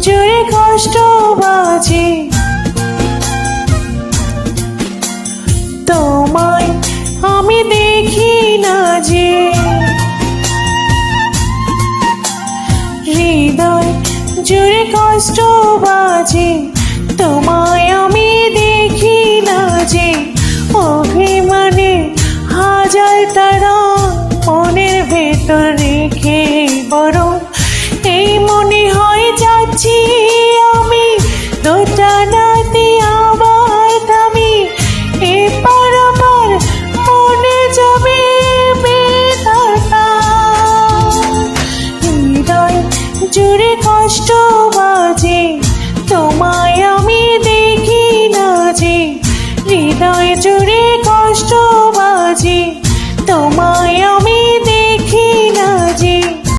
জোরে কষ্ট বাজে। তোমায় আমি দেখি না যে, হৃদয় জোরে কষ্ট বাজে। তোমায় আমি দেখি না যে, অভিমানে হাজারটা রং মনের ভেতর রেখে বরং এই মনে হয় যাচ্ছি আমি দোটানাতে আবার থামি। এপার ওপার মনে যাবে বেদনা, হৃদয় জুড়ে কষ্ট বাজে।